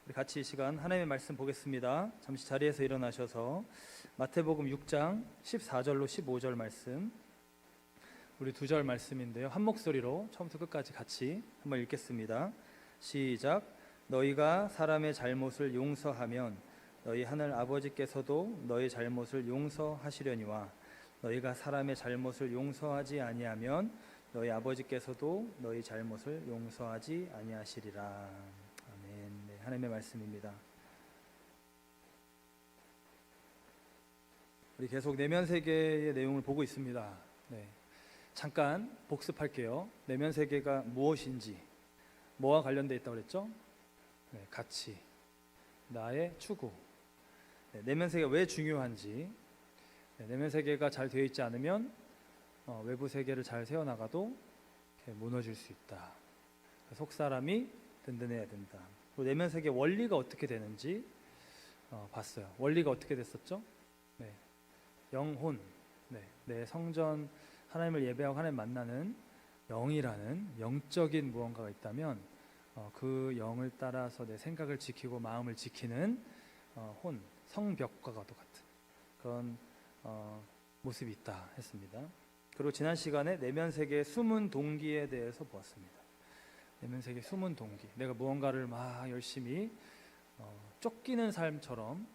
우리 같이 이 시간 하나님의 말씀 보겠습니다. 잠시 자리에서 일어나셔서 마태복음 6장 14절로 15절 말씀, 우리 두 절 말씀인데요, 한 목소리로 처음부터 끝까지 같이 한번 읽겠습니다. 시작. 너희가 사람의 잘못을 용서하면 너희 하늘 아버지께서도 너희 잘못을 용서하시려니와 너희가 사람의 잘못을 용서하지 아니하면 너희 아버지께서도 너희 잘못을 용서하지 아니하시리라. 아멘. 네, 하나님의 말씀입니다. 우리 계속 내면 세계의 내용을 보고 있습니다. 네, 잠깐 복습할게요. 내면 세계가 무엇인지, 뭐와 관련되어 있다고 그랬죠? 네, 가치, 나의 추구. 네, 내면 세계가 왜 중요한지. 네, 내면 세계가 잘 되어 있지 않으면 외부 세계를 잘 세워나가도 무너질 수 있다. 속 사람이 든든해야 된다. 그리고 내면 세계 원리가 어떻게 되는지 봤어요. 원리가 어떻게 됐었죠? 네, 영혼, 내 성전, 하나님을 예배하고 하나님 만나는 영이라는 영적인 무언가가 있다면 그 영을 따라서 내 생각을 지키고 마음을 지키는 혼, 성벽과도 같은 그런 모습이 있다 했습니다. 그리고 지난 시간에 내면 세계의 숨은 동기에 대해서 보았습니다. 내면 세계의 숨은 동기, 내가 무언가를 막 열심히 쫓기는 삶처럼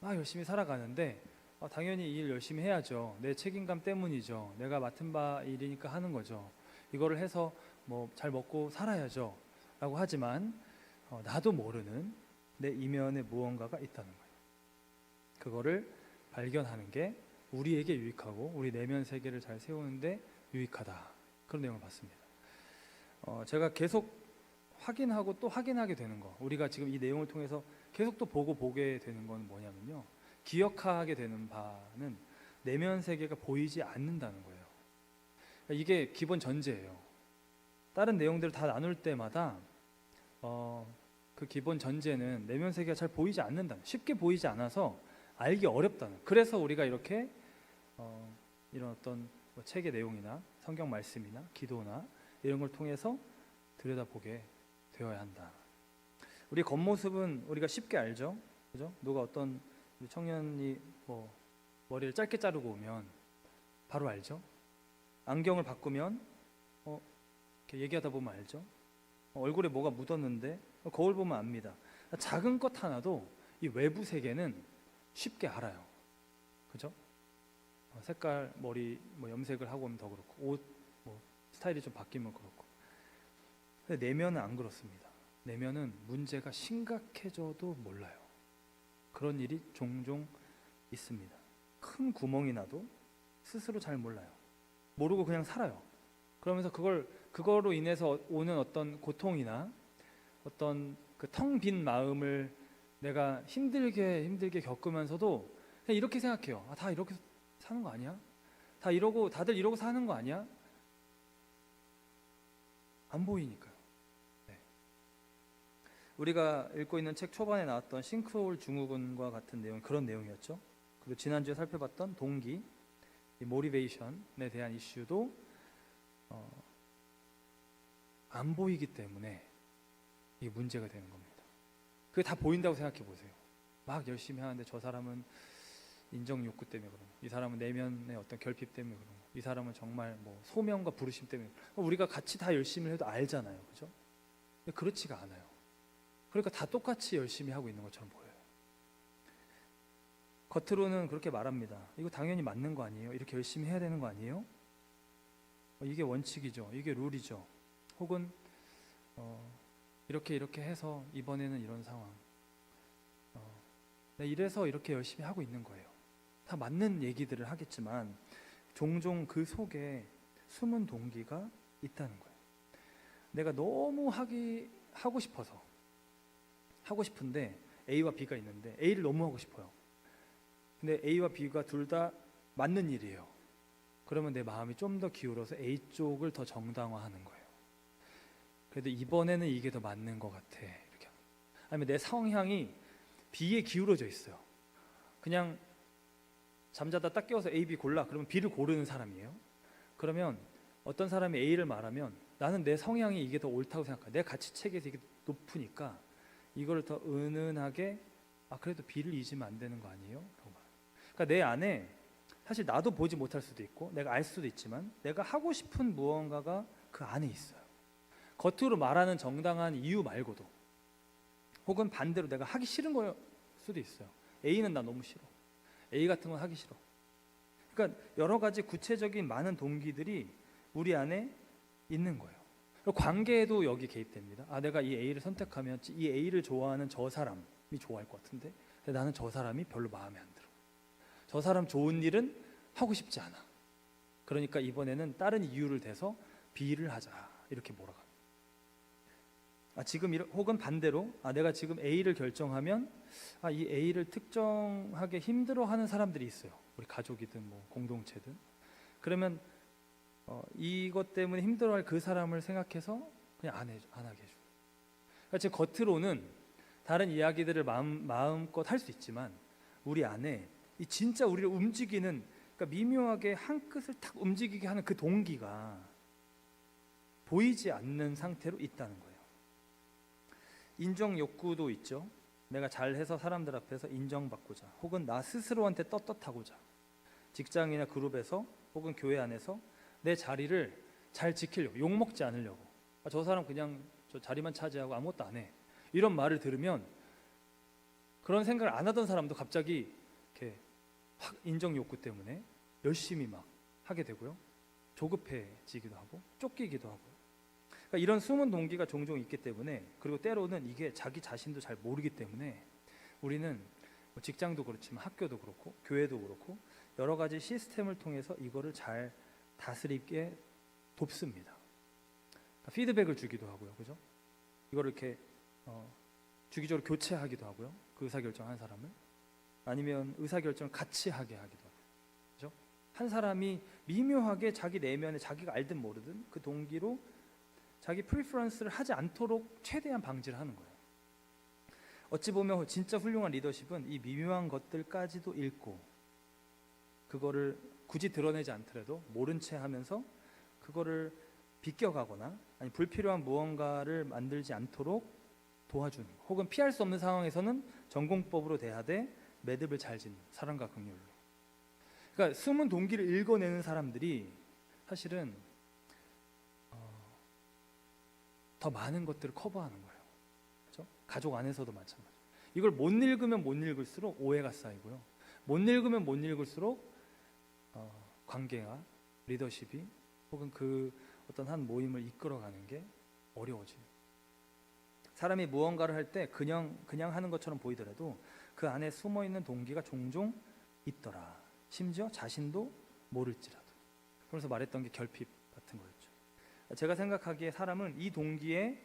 막 열심히 살아가는데 당연히 이 일 열심히 해야죠. 내 책임감 때문이죠. 내가 맡은 바 일이니까 하는 거죠. 이거를 해서 뭐 잘 먹고 살아야죠 라고 하지만 나도 모르는 내 이면에 무언가가 있다는 거예요. 그거를 발견하는 게 우리에게 유익하고 우리 내면 세계를 잘 세우는데 유익하다, 그런 내용을 봤습니다. 제가 계속 확인하고 또 확인하게 되는 거, 우리가 지금 이 내용을 통해서 계속 또 보게 되는 건 뭐냐면요, 기억하게 되는 바는 내면 세계가 보이지 않는다는 거예요. 이게 기본 전제예요. 다른 내용들을 다 나눌 때마다 그 기본 전제는 내면 세계가 잘 보이지 않는다는, 쉽게 보이지 않아서 알기 어렵다는. 그래서 우리가 이렇게 이런 어떤 책의 내용이나 성경 말씀이나 기도나 이런 걸 통해서 들여다보게 되어야 한다. 우리 겉모습은 우리가 쉽게 알죠, 그죠? 누가 어떤 우리 청년이 머리를 짧게 자르고 오면 바로 알죠. 안경을 바꾸면 이렇게 얘기하다 보면 알죠. 얼굴에 뭐가 묻었는데 거울 보면 압니다. 작은 것 하나도 이 외부 세계는 쉽게 알아요, 그죠? 색깔, 머리 염색을 하고 오면 더 그렇고, 옷 스타일이 좀 바뀌면 그렇고. 근데 내면은 안 그렇습니다. 내면은 문제가 심각해져도 몰라요. 그런 일이 종종 있습니다. 큰 구멍이 나도 스스로 잘 몰라요. 모르고 그냥 살아요. 그러면서 그거로 인해서 오는 어떤 고통이나 어떤 그 텅 빈 마음을 내가 힘들게 겪으면서도 그냥 이렇게 생각해요. 다 이렇게 사는 거 아니야? 다들 이러고 사는 거 아니야? 안 보이니까요. 네. 우리가 읽고 있는 책 초반에 나왔던 싱크홀 증후군과 같은 내용, 그런 내용이었죠. 그리고 지난주에 살펴봤던 동기, 이 모티베이션에 대한 이슈도 안 보이기 때문에 이게 문제가 되는 겁니다. 그게 다 보인다고 생각해 보세요. 막 열심히 하는데 저 사람은 인정 욕구 때문에 그런 거, 이 사람은 내면의 어떤 결핍 때문에 그런 거, 이 사람은 정말 소명과 부르심 때문에, 우리가 같이 다 열심히 해도 알잖아요, 그죠? 근데 그렇지가 않아요. 그러니까 다 똑같이 열심히 하고 있는 것처럼 보여요. 겉으로는 그렇게 말합니다. 이거 당연히 맞는 거 아니에요? 이렇게 열심히 해야 되는 거 아니에요? 이게 원칙이죠. 이게 룰이죠. 혹은 이렇게 해서 이번에는 이런 상황, 이래서 이렇게 열심히 하고 있는 거예요. 다 맞는 얘기들을 하겠지만 종종 그 속에 숨은 동기가 있다는 거예요. 내가 너무 하고 싶은데 A와 B가 있는데 A를 너무 하고 싶어요. 근데 A와 B가 둘 다 맞는 일이에요. 그러면 내 마음이 좀 더 기울어서 A 쪽을 더 정당화하는 거예요. 그래도 이번에는 이게 더 맞는 것 같아, 이렇게. 아니면 내 성향이 B에 기울어져 있어요. 그냥 잠자다 딱 깨워서 A, B 골라, 그러면 B를 고르는 사람이에요. 그러면 어떤 사람이 A를 말하면 나는 내 성향이 이게 더 옳다고 생각해. 내 가치체계에서 이게 높으니까 이거를 더 은은하게 그래도 B를 잊으면 안 되는 거 아니에요? 라고 말해요. 그러니까 내 안에 사실 나도 보지 못할 수도 있고 내가 알 수도 있지만 내가 하고 싶은 무언가가 그 안에 있어요. 겉으로 말하는 정당한 이유 말고도, 혹은 반대로 내가 하기 싫은 걸 수도 있어요. A는 나 너무 싫어. A 같은 건 하기 싫어. 그러니까 여러 가지 구체적인 많은 동기들이 우리 안에 있는 거예요. 관계에도 여기 개입됩니다. 내가 이 A를 선택하면 이 A를 좋아하는 저 사람이 좋아할 것 같은데 나는 저 사람이 별로 마음에 안 들어. 저 사람 좋은 일은 하고 싶지 않아. 그러니까 이번에는 다른 이유를 대서 B를 하자, 이렇게 몰아갑니다. 혹은 반대로 내가 지금 A를 결정하면 이 A를 특정하게 힘들어하는 사람들이 있어요. 우리 가족이든 뭐 공동체든. 그러면 이것 때문에 힘들어할 그 사람을 생각해서 그냥 안 하게 해줘. 그러니까 즉 겉으로는 다른 이야기들을 마음껏 할 수 있지만 우리 안에 이 진짜 우리를 움직이는, 그러니까 미묘하게 한 끗을 탁 움직이게 하는 그 동기가 보이지 않는 상태로 있다는 거예요. 인정 욕구도 있죠. 내가 잘해서 사람들 앞에서 인정받고자, 혹은 나 스스로한테 떳떳하고자, 직장이나 그룹에서 혹은 교회 안에서 내 자리를 잘 지키려고, 욕먹지 않으려고. 저 사람 그냥 저 자리만 차지하고 아무것도 안 해, 이런 말을 들으면 그런 생각을 안 하던 사람도 갑자기 이렇게 확 인정 욕구 때문에 열심히 막 하게 되고요. 조급해지기도 하고 쫓기기도 하고요. 그러니까 이런 숨은 동기가 종종 있기 때문에, 그리고 때로는 이게 자기 자신도 잘 모르기 때문에 우리는 직장도 그렇지만 학교도 그렇고 교회도 그렇고 여러 가지 시스템을 통해서 이거를 잘 다스리게 돕습니다. 그러니까 피드백을 주기도 하고요, 그죠? 이거를 이렇게 주기적으로 교체하기도 하고요, 그 의사결정한 사람을. 아니면 의사결정을 같이 하게 하기도 하고, 그죠? 한 사람이 미묘하게 자기 내면에 자기가 알든 모르든 그 동기로 자기 프리퍼런스를 하지 않도록 최대한 방지를 하는 거예요. 어찌 보면 진짜 훌륭한 리더십은 이 미묘한 것들까지도 읽고 그거를 굳이 드러내지 않더라도 모른 채 하면서 그거를 비껴가거나 아니 불필요한 무언가를 만들지 않도록 도와주는, 혹은 피할 수 없는 상황에서는 전공법으로 대하되 매듭을 잘 짓는, 사랑과 긍휼로. 그러니까 숨은 동기를 읽어내는 사람들이 사실은 더 많은 것들을 커버하는 거예요. 그렇죠? 가족 안에서도 마찬가지. 이걸 못 읽으면 못 읽을수록 오해가 쌓이고요. 못 읽으면 못 읽을수록 관계가, 리더십이, 혹은 그 어떤 한 모임을 이끌어가는 게 어려워져요. 사람이 무언가를 할 때 그냥 하는 것처럼 보이더라도 그 안에 숨어 있는 동기가 종종 있더라. 심지어 자신도 모를지라도. 그래서 말했던 게 결핍 같은 거였죠. 제가 생각하기에 사람은 이 동기에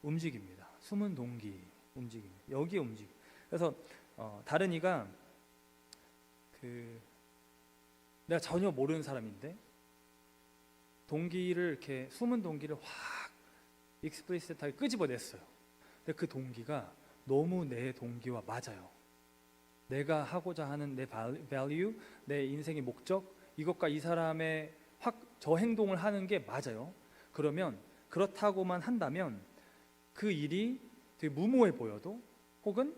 움직입니다. 숨은 동기 움직입니다. 여기에 움직임. 그래서 다른 이가 내가 전혀 모르는 사람인데 동기를 이렇게 숨은 동기를 확 익스플리시트하게 끄집어냈어요. 근데 그 동기가 너무 내 동기와 맞아요. 내가 하고자 하는 내 value, 내 인생의 목적, 이것과 이 사람의 확 저 행동을 하는 게 맞아요. 그러면 그렇다고만 한다면 그 일이 되게 무모해 보여도, 혹은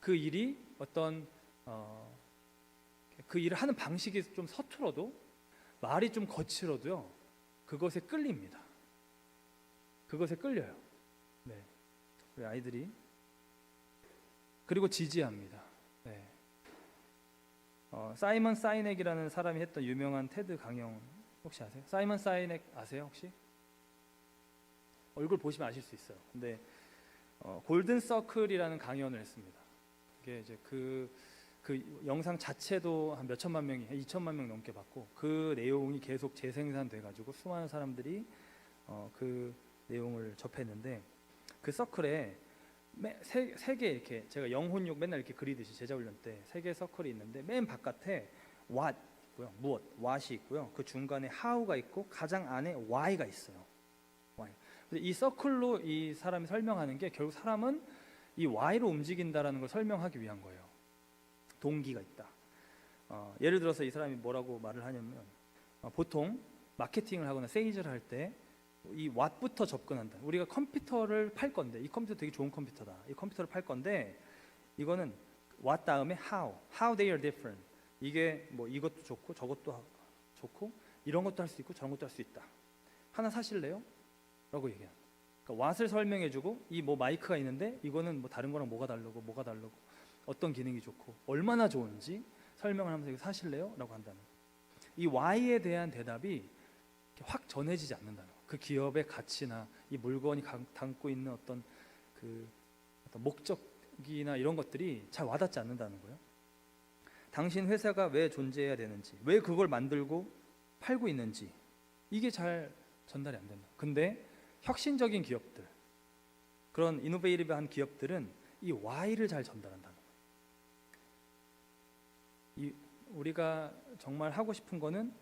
그 일이 어떤 그 일을 하는 방식이 좀 서툴어도, 말이 좀 거칠어도요, 그것에 끌립니다. 그것에 끌려요. 네. 우리 아이들이. 그리고 지지합니다. 네. 사이먼 사이넥이라는 사람이 했던 유명한 테드 강연 혹시 아세요? 사이먼 사이넥 아세요 혹시? 얼굴 보시면 아실 수 있어요. 근데 골든 서클이라는 강연을 했습니다. 이게 이제 그 영상 자체도 한 몇 천만 명이, 2천만 명 넘게 봤고, 그 내용이 계속 재생산돼 가지고 수많은 사람들이 그 내용을 접했는데, 그 서클에 세 개, 이렇게 제가 영혼육 맨날 이렇게 그리듯이 제자훈련 때 세 개의 서클이 있는데, 맨 바깥에 what 있고요, 무엇, what이 있고요, 그 중간에 how가 있고 가장 안에 why가 있어요. why. 이 서클로 이 사람이 설명하는 게 결국 사람은 이 why로 움직인다라는 걸 설명하기 위한 거예요. 동기가 있다. 예를 들어서 이 사람이 뭐라고 말을 하냐면, 보통 마케팅을 하거나 세일즈를 할 때 이 what부터 접근한다. 우리가 컴퓨터를 팔 건데 이 컴퓨터 되게 좋은 컴퓨터다. 이 컴퓨터를 팔 건데 이거는 what 다음에 how they are different. 이게 뭐 이것도 좋고 저것도 좋고 이런 것도 할 수 있고 저런 것도 할 수 있다. 하나 사실래요? 라고 얘기해요. 그러니까 what을 설명해주고 이 뭐 마이크가 있는데 이거는 뭐 다른 거랑 뭐가 다르고 어떤 기능이 좋고 얼마나 좋은지 설명을 하면서 이거 사실래요? 라고 한다는 거예요. 이 why에 대한 대답이 확 전해지지 않는다는 거예요. 그 기업의 가치나 이 물건이 담고 있는 어떤 목적이나 이런 것들이 잘 와닿지 않는다는 거예요. 당신 회사가 왜 존재해야 되는지, 왜 그걸 만들고 팔고 있는지 이게 잘 전달이 안 된다. 근데 혁신적인 기업들, 그런 이노베이티브한 기업들은 이 why를 잘 전달한다는 거예요. 우리가 정말 하고 싶은 거는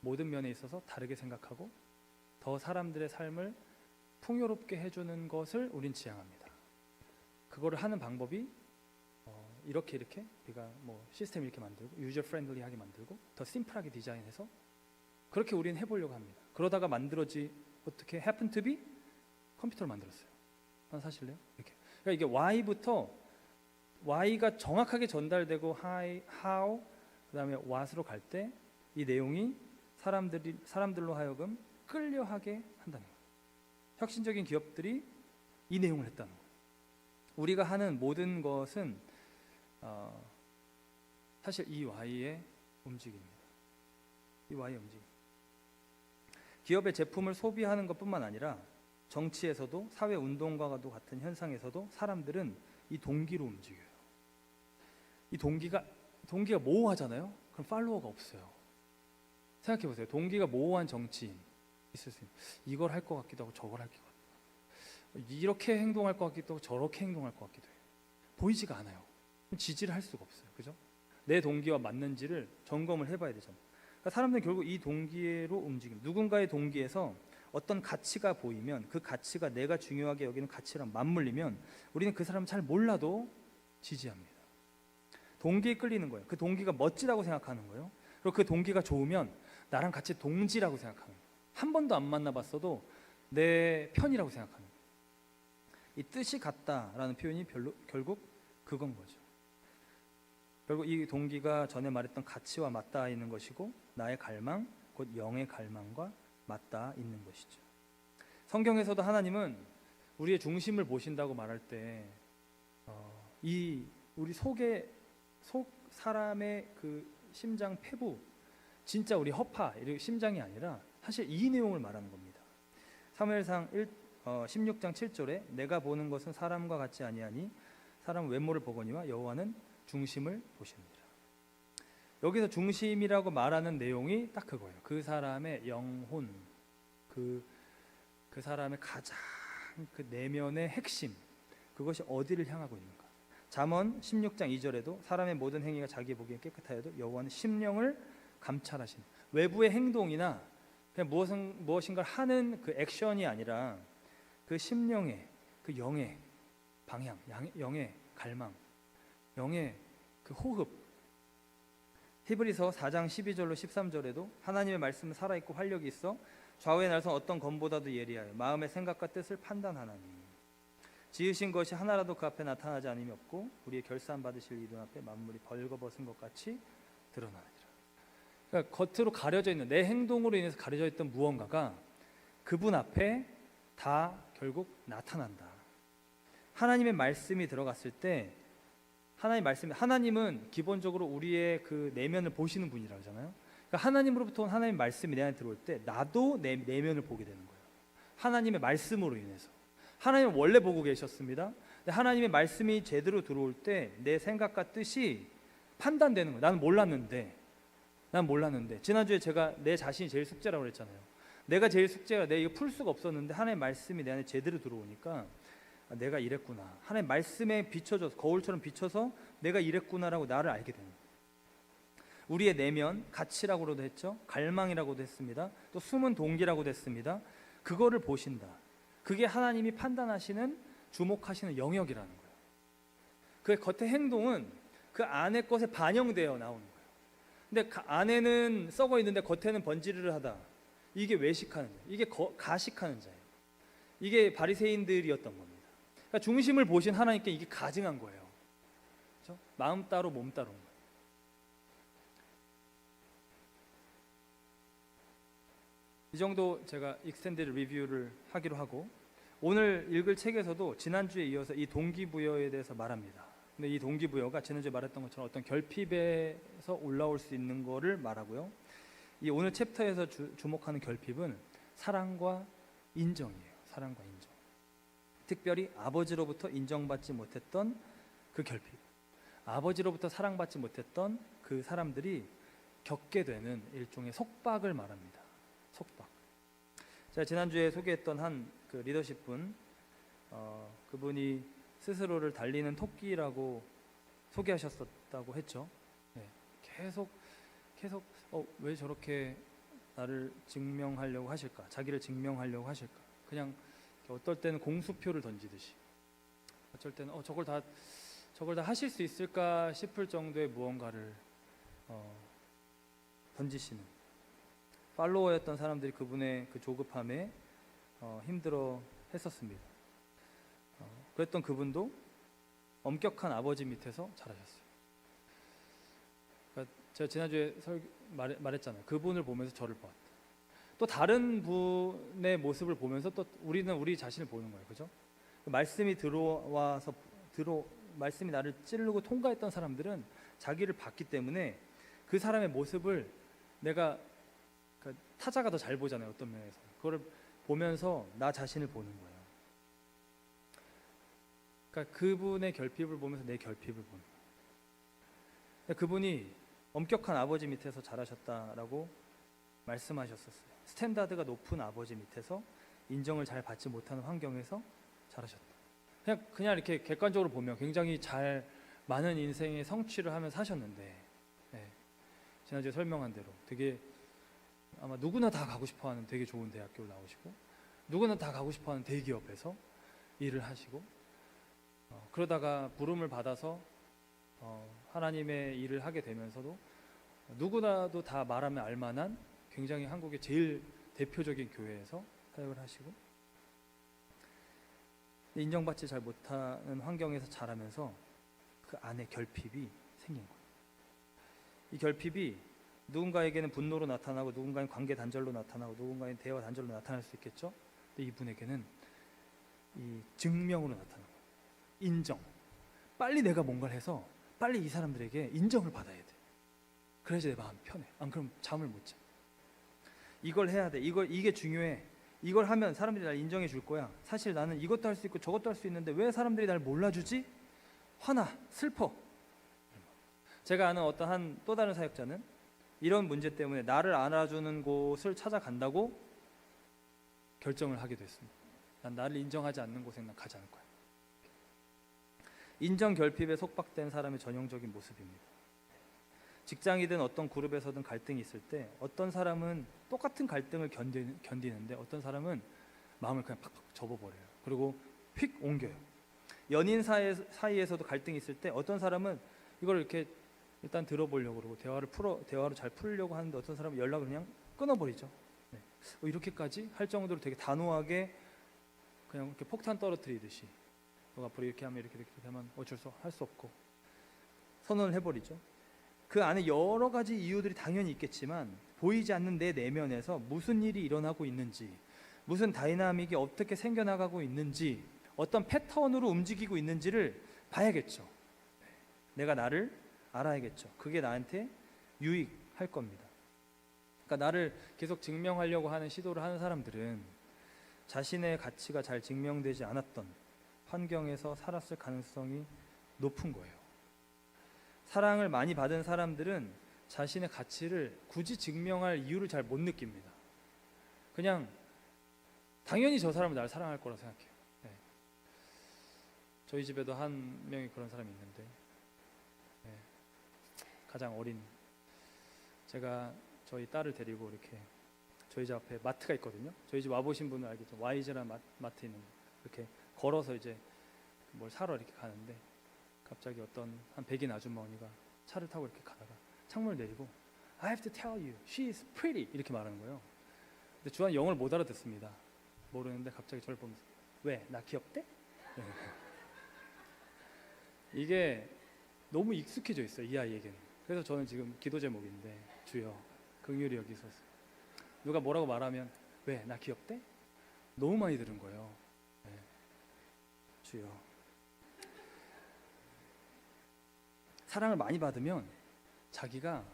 모든 면에 있어서 다르게 생각하고 더 사람들의 삶을 풍요롭게 해주는 것을 우린 지향합니다. 그거를 하는 방법이 이렇게 우리가 뭐 시스템 이렇게 만들고 유저 프렌들리하게 만들고 더 심플하게 디자인해서 그렇게 우리는 해보려고 합니다. 그러다가 어떻게 happen to be 컴퓨터를 만들었어요. 사실래요? 이렇게. 그러니까 이게 why가 정확하게 전달되고 how 그다음에 what으로 갈 때 이 내용이 사람들로 하여금 끌려하게 한다는 거예요. 혁신적인 기업들이 이 내용을 했다는 거예요. 우리가 하는 모든 것은 사실 이 why의 움직임입니다. 이 why의 움직임. 기업의 제품을 소비하는 것뿐만 아니라 정치에서도 사회 운동과도 같은 현상에서도 사람들은 이 동기로 움직여요. 이 동기가 모호하잖아요. 그럼 팔로워가 없어요. 생각해 보세요. 동기가 모호한 정치인 있을 수 있는 이걸 할 것 같기도 하고 저걸 할 것 같기도 하고 이렇게 행동할 것 같기도 하고 저렇게 행동할 것 같기도 해요. 보이지가 않아요. 지지를 할 수가 없어요. 그죠? 내 동기와 맞는지를 점검을 해봐야 되잖아요. 그러니까 사람들은 결국 이 동기로 움직입니다. 누군가의 동기에서 어떤 가치가 보이면 그 가치가 내가 중요하게 여기는 가치랑 맞물리면 우리는 그 사람을 잘 몰라도 지지합니다. 동기에 끌리는 거예요. 그 동기가 멋지다고 생각하는 거예요. 그리고 그 동기가 좋으면 나랑 같이 동지라고 생각하는 거예요. 한 번도 안 만나봤어도 내 편이라고 생각하는 거예요. 이 뜻이 같다라는 표현이 결국 그건 거죠. 결국 이 동기가 전에 말했던 가치와 맞닿아 있는 것이고 나의 갈망, 곧 영의 갈망과 맞닿아 있는 것이죠. 성경에서도 하나님은 우리의 중심을 보신다고 말할 때 우리 속 사람의 그 심장 폐부, 진짜 우리 허파, 심장이 아니라 사실 이 내용을 말하는 겁니다. 사무엘상 16장 7절에 내가 보는 것은 사람과 같지 아니하니 사람 외모를 보거니와 여호와는 중심을 보십니다. 여기서 중심이라고 말하는 내용이 딱 그거예요. 그 사람의 영혼, 그 사람의 가장 그 내면의 핵심, 그것이 어디를 향하고 있는가. 잠언 16장 2절에도 사람의 모든 행위가 자기 보기에 깨끗하여도 여호와는 심령을 감찰하신. 외부의 행동이나 그냥 무엇인가를 하는 그 액션이 아니라 그 심령의 그 영의 방향, 영의 갈망, 영의 그 호흡. 히브리서 4장 12절로 13절에도 하나님의 말씀은 살아있고 활력이 있어 좌우의 날선 어떤 검보다도 예리하여 마음의 생각과 뜻을 판단하나니 지으신 것이 하나라도 그 앞에 나타나지 않음이 없고 우리의 결산 받으실 이름 앞에 만물이 벌거벗은 것 같이 드러나니라. 그러니까 겉으로 가려져 있는 내 행동으로 인해서 가려져 있던 무언가가 그분 앞에 다 결국 나타난다. 하나님의 말씀이 들어갔을 때 하나님은 기본적으로 우리의 그 내면을 보시는 분이라고 하잖아요. 그러니까 하나님으로부터 온 하나님의 말씀이 내 안에 들어올 때 나도 내 내면을 보게 되는 거예요. 하나님의 말씀으로 인해서. 하나님은 원래 보고 계셨습니다. 근데 하나님의 말씀이 제대로 들어올 때 내 생각과 뜻이 판단되는 거예요. 나는 몰랐는데 지난주에 제가 내 자신이 제일 숙제라고 그랬잖아요. 내가 제일 숙제가 내가 이거 풀 수가 없었는데 하나님의 말씀이 내 안에 제대로 들어오니까 내가 이랬구나. 하나님의 말씀에 비춰져서 거울처럼 비춰서 내가 이랬구나라고 나를 알게 되는 거예요. 우리의 내면, 가치라고도 했죠. 갈망이라고도 했습니다. 또 숨은 동기라고도 했습니다. 그거를 보신다. 그게 하나님이 판단하시는, 주목하시는 영역이라는 거예요. 그의 겉의 행동은 그 안의 것에 반영되어 나오는 거예요. 근데 안에는 썩어 있는데 겉에는 번지르르하다. 이게 외식하는 자, 이게 가식하는 자예요. 이게 바리새인들이었던 겁니다. 그러니까 중심을 보신 하나님께 이게 가증한 거예요. 그렇죠? 마음 따로 몸 따로인 거예요. 이 정도 제가 익스텐디드 리뷰를 하기로 하고, 오늘 읽을 책에서도 지난주에 이어서 이 동기부여에 대해서 말합니다. 근데 이 동기부여가 지난주에 말했던 것처럼 어떤 결핍에서 올라올 수 있는 거를 말하고요. 이 오늘 챕터에서 주목하는 결핍은 사랑과 인정이에요. 사랑과 인정. 특별히 아버지로부터 인정받지 못했던 그 결핍, 아버지로부터 사랑받지 못했던 그 사람들이 겪게 되는 일종의 속박을 말합니다. 속박. 제가 지난주에 소개했던 한 그 리더십분, 그분이 스스로를 달리는 토끼라고 소개하셨었다고 했죠. 네. 계속 왜 저렇게 나를 증명하려고 하실까? 자기를 증명하려고 하실까? 그냥 어떨 때는 공수표를 던지듯이, 어쩔 때는 저걸 다 하실 수 있을까 싶을 정도의 무언가를 던지시는, 팔로워였던 사람들이 그분의 그 조급함에 힘들어 했었습니다. 그랬던 그분도 엄격한 아버지 밑에서 자라셨어요. 그러니까 제가 지난주에 말했잖아요. 그분을 보면서 저를 봤다. 또 다른 분의 모습을 보면서 또 우리는 우리 자신을 보는 거예요. 그죠? 말씀이 말씀이 나를 찌르고 통과했던 사람들은 자기를 봤기 때문에 그 사람의 모습을 내가, 그러니까 타자가 더 잘 보잖아요. 어떤 면에서. 그거를 보면서 나 자신을 보는 거예요. 그러니까 그분의 결핍을 보면서 내 결핍을 보는 거예요. 그분이 엄격한 아버지 밑에서 자라셨다라고 말씀하셨었어요. 스탠다드가 높은 아버지 밑에서 인정을 잘 받지 못하는 환경에서 자라셨다. 그냥 이렇게 객관적으로 보면 굉장히 잘 많은 인생의 성취를 하며 사셨는데, 네, 지난주에 설명한 대로 되게 아마 누구나 다 가고 싶어하는 되게 좋은 대학교를 나오시고, 누구나 다 가고 싶어하는 대기업에서 일을 하시고, 그러다가 부름을 받아서 하나님의 일을 하게 되면서도 누구나도 다 말하면 알만한 굉장히 한국의 제일 대표적인 교회에서 사역을 하시고, 인정받지 잘 못하는 환경에서 자라면서 그 안에 결핍이 생긴 거예요. 이 결핍이 누군가에게는 분노로 나타나고, 누군가는 관계 단절로 나타나고, 누군가는 대화 단절로 나타날 수 있겠죠. 근데 이분에게는 이 증명으로 나타나는 거예요. 인정. 빨리 내가 뭔가를 해서 빨리 이 사람들에게 인정을 받아야 돼. 그래야지 내 마음 편해. 안 그러면 잠을 못 자. 이걸 해야 돼. 이게 중요해. 이걸 하면 사람들이 날 인정해 줄 거야. 사실 나는 이것도 할 수 있고 저것도 할 수 있는데 왜 사람들이 날 몰라주지? 화나, 슬퍼. 제가 아는 어떤 또 다른 사역자는 이런 문제 때문에 나를 알아주는 곳을 찾아간다고 결정을 하게 됐습니다. 난 나를 인정하지 않는 곳에 난 가지 않을 거야. 인정 결핍에 속박된 사람의 전형적인 모습입니다. 직장이든 어떤 그룹에서든 갈등이 있을 때 어떤 사람은 똑같은 갈등을 견디는데 어떤 사람은 마음을 그냥 팍팍 접어버려요. 그리고 휙 옮겨요. 연인 사이에서도 갈등이 있을 때 어떤 사람은 이걸 이렇게 일단 들어보려고 그러고 대화로 잘 풀려고 하는데 어떤 사람은 연락을 그냥 끊어버리죠. 네. 이렇게까지 할 정도로 되게 단호하게 그냥 이렇게 폭탄 떨어뜨리듯이 앞으로 이렇게 하면 이렇게 하면 할 수 없고 선언을 해버리죠. 그 안에 여러 가지 이유들이 당연히 있겠지만 보이지 않는 내 내면에서 무슨 일이 일어나고 있는지, 무슨 다이나믹이 어떻게 생겨나가고 있는지, 어떤 패턴으로 움직이고 있는지를 봐야겠죠. 내가 나를 알아야겠죠. 그게 나한테 유익할 겁니다. 그러니까 나를 계속 증명하려고 하는 시도를 하는 사람들은 자신의 가치가 잘 증명되지 않았던 환경에서 살았을 가능성이 높은 거예요. 사랑을 많이 받은 사람들은 자신의 가치를 굳이 증명할 이유를 잘 못 느낍니다. 그냥 당연히 저 사람은 나를 사랑할 거라 생각해요. 네. 저희 집에도 한 명이 그런 사람이 있는데, 네. 가장 어린, 제가 저희 딸을 데리고 이렇게 저희 집 앞에 마트가 있거든요. 저희 집 와보신 분은 알겠죠. 와이즈라는 마트 있는, 이렇게 걸어서 이제 뭘 사러 이렇게 가는데 갑자기 어떤 한 백인 아주머니가 차를 타고 이렇게 가다가 창문을 내리고 I have to tell you, she is pretty 이렇게 말하는 거예요. 근데 주한 영어를 못 알아듣습니다. 모르는데 갑자기 저를 보면서 왜? 나 귀엽대? 네. 이게 너무 익숙해져 있어요, 이 아이에게는. 그래서 저는 지금 기도 제목인데 주여 긍휼히 여기소서. 누가 뭐라고 말하면 왜? 나 귀엽대? 너무 많이 들은 거예요. 네. 주여. 사랑을 많이 받으면 자기가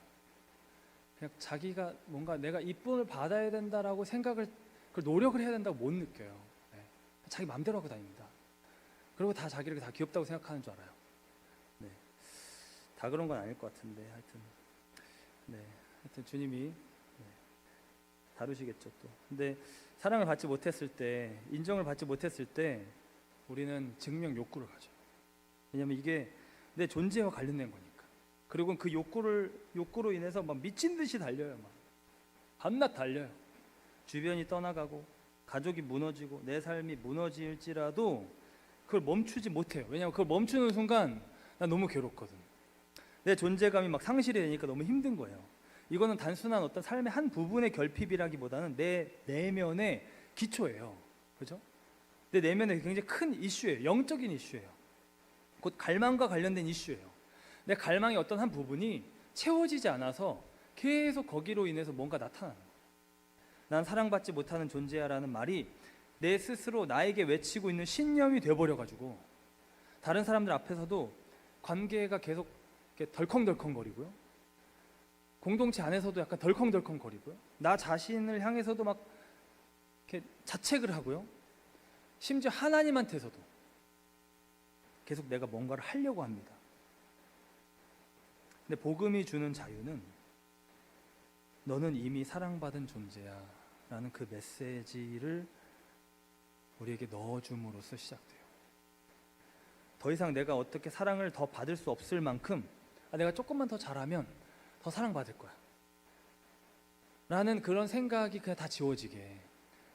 뭔가 내가 이쁨을 받아야 된다라고 생각을, 그걸 노력을 해야 된다고 못 느껴요. 네. 자기 마음대로 하고 다닙니다. 그리고 다 자기를 다 귀엽다고 생각하는 줄 알아요. 네. 다 그런 건 아닐 것 같은데 하여튼 주님이 다루시겠죠 또. 근데 사랑을 받지 못했을 때, 인정을 받지 못했을 때 우리는 증명 욕구를 가져요. 왜냐하면 이게 내 존재와 관련된 거니까. 그리고 그 욕구로 인해서 막 미친 듯이 달려요. 막 밤낮 달려요. 주변이 떠나가고 가족이 무너지고 내 삶이 무너질지라도 그걸 멈추지 못해요. 왜냐하면 그걸 멈추는 순간 난 너무 괴롭거든. 내 존재감이 막 상실이 되니까 너무 힘든 거예요. 이거는 단순한 어떤 삶의 한 부분의 결핍이라기보다는 내 내면의 기초예요. 그죠? 내 내면에 굉장히 큰 이슈예요. 영적인 이슈예요. 곧 갈망과 관련된 이슈예요. 내 갈망의 어떤 한 부분이 채워지지 않아서 계속 거기로 인해서 뭔가 나타나는 거예요. 난 사랑받지 못하는 존재야라는 말이 내 스스로 나에게 외치고 있는 신념이 돼버려가지고 다른 사람들 앞에서도 관계가 계속 이렇게 덜컹덜컹거리고요. 공동체 안에서도 약간 덜컹덜컹거리고요. 나 자신을 향해서도 막 이렇게 자책을 하고요. 심지어 하나님한테서도 계속 내가 뭔가를 하려고 합니다. 근데 복음이 주는 자유는 너는 이미 사랑받은 존재야 라는 그 메시지를 우리에게 넣어줌으로써 시작돼요. 더 이상 내가 어떻게 사랑을 더 받을 수 없을 만큼 내가 조금만 더 잘하면 더 사랑받을 거야 라는 그런 생각이 그냥 다 지워지게,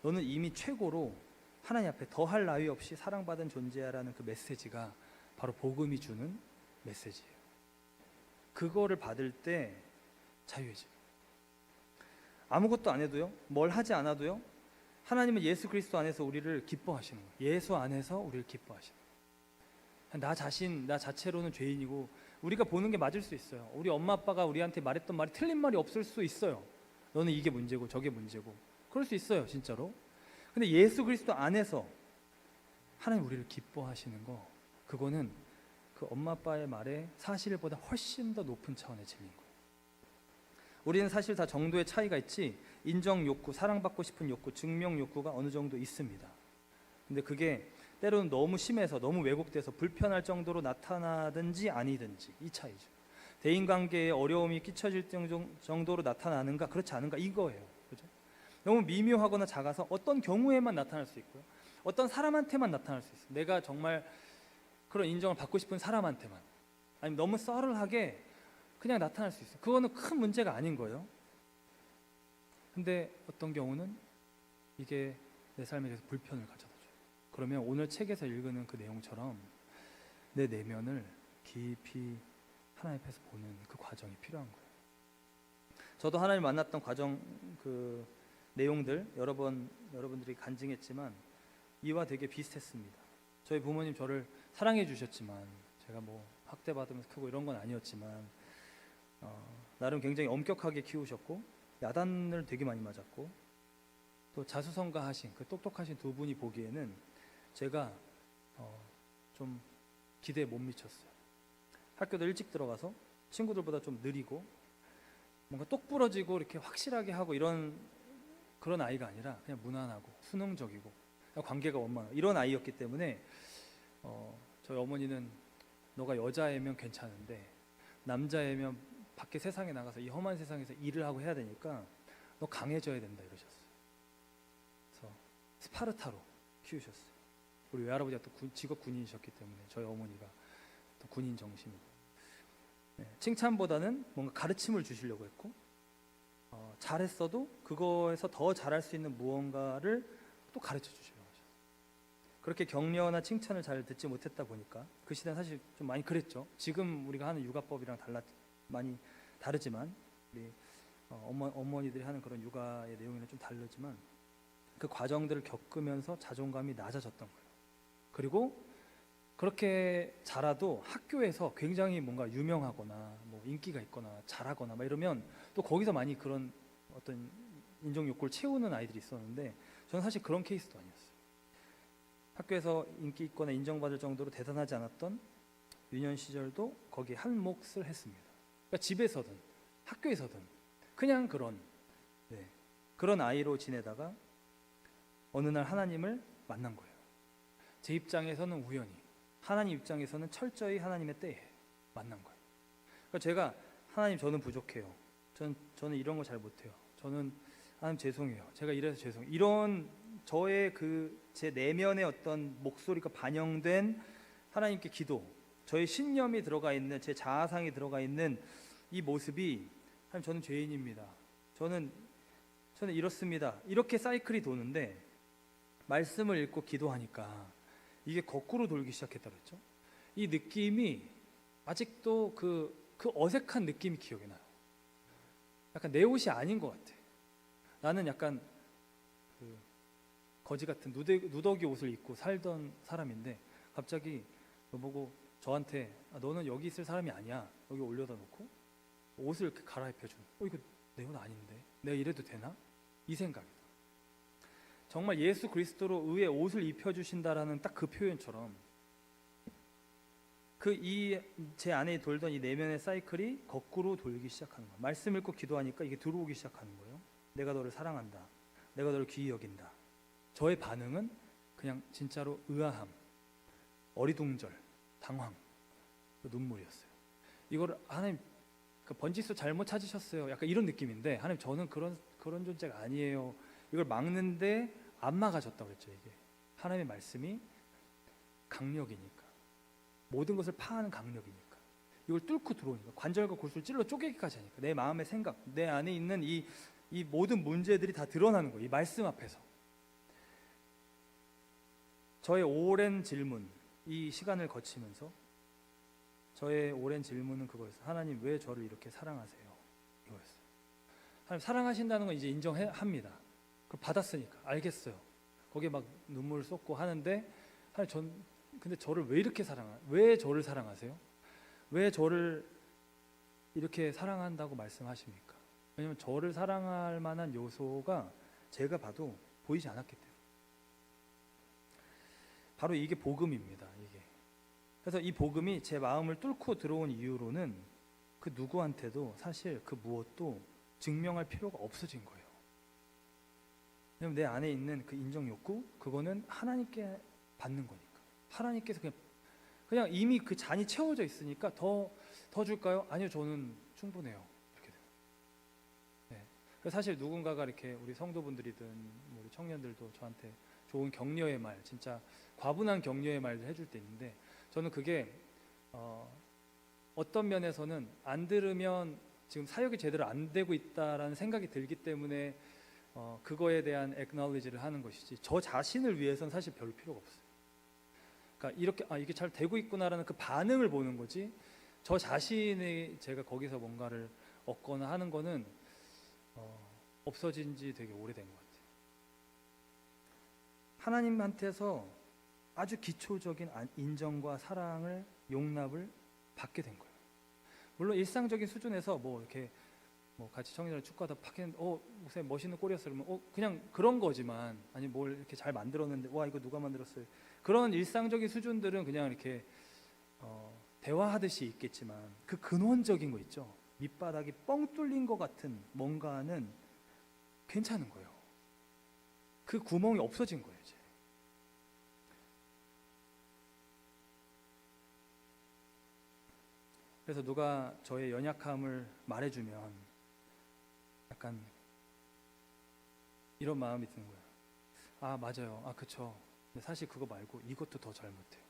너는 이미 최고로 하나님 앞에 더할 나위 없이 사랑받은 존재야 라는 그 메시지가 바로 복음이 주는 메시지예요. 그거를 받을 때 자유해져요. 아무것도 안 해도요, 뭘 하지 않아도요, 하나님은 예수 그리스도 안에서 우리를 기뻐하시는 거예요. 예수 안에서 우리를 기뻐하시는 거예요. 나 자신, 나 자체로는 죄인이고 우리가 보는 게 맞을 수 있어요. 우리 엄마 아빠가 우리한테 말했던 말이 틀린 말이 없을 수 있어요. 너는 이게 문제고 저게 문제고 그럴 수 있어요, 진짜로. 근데 예수 그리스도 안에서 하나님 우리를 기뻐하시는 거, 그거는 그 엄마 아빠의 말에 사실보다 훨씬 더 높은 차원의 진리인 거예요. 우리는 사실 다 정도의 차이가 있지 인정 욕구, 사랑받고 싶은 욕구, 증명 욕구가 어느 정도 있습니다. 근데 그게 때로는 너무 심해서 너무 왜곡돼서 불편할 정도로 나타나든지 아니든지 이 차이죠. 대인관계에 어려움이 끼쳐질 정도로 나타나는가 그렇지 않은가 이거예요. 그죠? 너무 미묘하거나 작아서 어떤 경우에만 나타날 수 있고요, 어떤 사람한테만 나타날 수 있어요. 내가 정말 그런 인정을 받고 싶은 사람한테만, 아니면 너무 썰을하게 그냥 나타날 수 있어요. 그거는 큰 문제가 아닌 거예요. 근데 어떤 경우는 이게 내 삶에 대해서 불편을 가져다 줘요. 그러면 오늘 책에서 읽는 그 내용처럼 내 내면을 깊이 하나님 앞에서 보는 그 과정이 필요한 거예요. 저도 하나님 만났던 과정, 그 내용들 여러분들이 간증했지만 이와 되게 비슷했습니다. 저희 부모님 저를 사랑해 주셨지만 제가 뭐 학대받으면서 크고 이런 건 아니었지만 나름 굉장히 엄격하게 키우셨고 야단을 되게 많이 맞았고 또 자수성가하신 그 똑똑하신 두 분이 보기에는 제가 좀 기대에 못 미쳤어요. 학교도 일찍 들어가서 친구들보다 좀 느리고 뭔가 똑부러지고 이렇게 확실하게 하고 그런 아이가 아니라 그냥 무난하고 수능적이고 관계가 원만하고 이런 아이였기 때문에 저희 어머니는 너가 여자애면 괜찮은데 남자애면 밖에 세상에 나가서 이 험한 세상에서 일을 하고 해야 되니까 너 강해져야 된다 이러셨어요. 그래서 스파르타로 키우셨어요. 우리 외할아버지가 또 직업 군인이셨기 때문에 저희 어머니가 또 군인 정신이고, 칭찬보다는 뭔가 가르침을 주시려고 했고, 잘했어도 그거에서 더 잘할 수 있는 무언가를 또 가르쳐 주시려고 하셨어요. 그렇게 격려나 칭찬을 잘 듣지 못했다 보니까 그 시대는 사실 좀 많이 그랬죠. 지금 우리가 하는 육아법이랑 많이 다르지만 우리 어머니들이 하는 그런 육아의 내용에는 좀 다르지만 그 과정들을 겪으면서 자존감이 낮아졌던 거예요. 그리고 그렇게 자라도 학교에서 굉장히 뭔가 유명하거나 뭐 인기가 있거나 잘하거나 막 이러면 또 거기서 많이 그런 어떤 인정 욕구를 채우는 아이들이 있었는데 저는 사실 그런 케이스도 아니었어요. 학교에서 인기 있거나 인정받을 정도로 대단하지 않았던 유년 시절도 거기에 한 몫을 했습니다. 그러니까 집에서든 학교에서든 그냥 그런 아이로 지내다가 어느 날 하나님을 만난 거예요. 제 입장에서는 우연히, 하나님 입장에서는 철저히 하나님의 때에 만난 거예요. 그러니까 제가 하나님 저는 부족해요. 저는 이런 거 잘 못해요. 저는 하나님 죄송해요. 제가 이래서 죄송해요. 이런 저의 제 내면의 어떤 목소리가 반영된 하나님께 기도, 저의 신념이 들어가 있는 제 자아상이 들어가 있는 이 모습이 하나님 저는 죄인입니다. 저는 이렇습니다. 이렇게 사이클이 도는데 말씀을 읽고 기도하니까 이게 거꾸로 돌기 시작했다 그랬죠. 이 느낌이 아직도 그 어색한 느낌이 기억이 나요. 약간 내 옷이 아닌 것 같아. 나는 약간 그 거지 같은 누더기 옷을 입고 살던 사람인데 갑자기 보고 저한테 너는 여기 있을 사람이 아니야. 여기 올려다 놓고 옷을 이렇게 갈아입혀주는. 이거 내 옷 아닌데 내가 이래도 되나? 이 생각이다. 정말 예수 그리스도로 의의 옷을 입혀주신다라는 딱 그 표현처럼 제 안에 돌던 이 내면의 사이클이 거꾸로 돌기 시작하는 거예요. 말씀 읽고 기도하니까 이게 들어오기 시작하는 거예요. 내가 너를 사랑한다. 내가 너를 귀히 여긴다. 저의 반응은 그냥 진짜로 의아함, 어리둥절, 당황, 눈물이었어요. 이걸 하나님 번지수 잘못 찾으셨어요. 약간 이런 느낌인데 하나님 저는 그런 존재가 아니에요. 이걸 막는데 안 막아졌다고 그랬죠. 이게 하나님의 말씀이 강력이니까 모든 것을 파하는 강력이니까 이걸 뚫고 들어오니까 관절과 골수를 찔러 쪼개기까지 하니까 내 마음의 생각, 내 안에 있는 이 모든 문제들이 다 드러나는 거예요. 이 말씀 앞에서. 저의 오랜 질문, 이 시간을 거치면서 저의 오랜 질문은 그거였어요. 하나님 왜 저를 이렇게 사랑하세요? 이거였어요. 하나님 사랑하신다는 건 이제 인정합니다. 그걸 받았으니까 알겠어요. 거기에 막 눈물을 쏟고 하는데 하나님 근데 저를 왜 저를 사랑하세요? 왜 저를 이렇게 사랑한다고 말씀하십니까? 왜냐하면 저를 사랑할 만한 요소가 제가 봐도 보이지 않았기 때문에. 바로 이게 복음입니다. 이게. 그래서 이 복음이 제 마음을 뚫고 들어온 이유로는 그 누구한테도 사실 그 무엇도 증명할 필요가 없어진 거예요. 왜냐면 내 안에 있는 그 인정 욕구, 그거는 하나님께 받는 거니까. 하나님께서 그냥 이미 그 잔이 채워져 있으니까 더 줄까요? 아니요, 저는 충분해요. 이렇게 돼요. 네. 그래서 사실 누군가가 이렇게 우리 성도분들이든 우리 청년들도 저한테 좋은 격려의 말, 진짜 과분한 격려의 말을 해줄 때 있는데 저는 그게 어떤 면에서는 안 들으면 지금 사역이 제대로 안 되고 있다라는 생각이 들기 때문에 그거에 대한 acknowledge를 하는 것이지 저 자신을 위해서는 사실 별 필요가 없어요. 그러니까 이렇게 이게 잘 되고 있구나라는 그 반응을 보는 거지 저 자신이 제가 거기서 뭔가를 얻거나 하는 거는 없어진 지 되게 오래된 것 같아요. 하나님한테서 아주 기초적인 인정과 사랑을 용납을 받게 된 거예요. 물론 일상적인 수준에서 뭐 이렇게 뭐 같이 청년들 축구하다 팍 했는데 목사님 멋있는 골이었어 그러면 그냥 그런 거지만 아니 뭘 이렇게 잘 만들었는데 와 이거 누가 만들었어요. 그런 일상적인 수준들은 그냥 이렇게 대화하듯이 있겠지만 그 근원적인 거 있죠. 밑바닥이 뻥 뚫린 것 같은 뭔가는 괜찮은 거예요. 그 구멍이 없어진 거예요 이제. 그래서 누가 저의 연약함을 말해주면 약간 이런 마음이 드는 거예요. 아 맞아요. 그쵸. 근데 사실 그거 말고 이것도 더 잘못해요.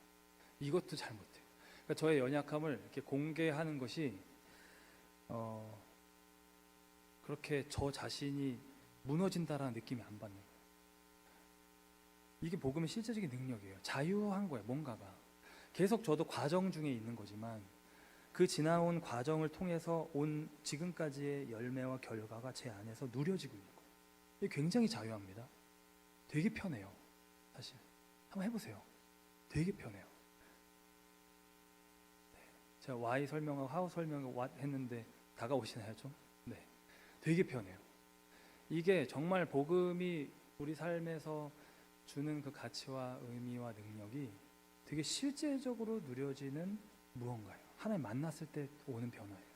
이것도 잘못해요. 그러니까 저의 연약함을 이렇게 공개하는 것이 그렇게 저 자신이 무너진다라는 느낌이 안 받는 거예요. 이게 복음의 실제적인 능력이에요. 자유한 거예요. 뭔가가 계속 저도 과정 중에 있는 거지만 그 지나온 과정을 통해서 온 지금까지의 열매와 결과가 제 안에서 누려지고 있는 거예요. 이게 굉장히 자유합니다. 되게 편해요. 사실 한번 해보세요. 되게 편해요. 네. 제가 why 설명하고 how 설명하고 what 했는데 다가오시나요 좀? 네, 되게 편해요. 이게 정말 복음이 우리 삶에서 주는 그 가치와 의미와 능력이 되게 실제적으로 누려지는 무언가예요. 하나님 만났을 때 오는 변화예요.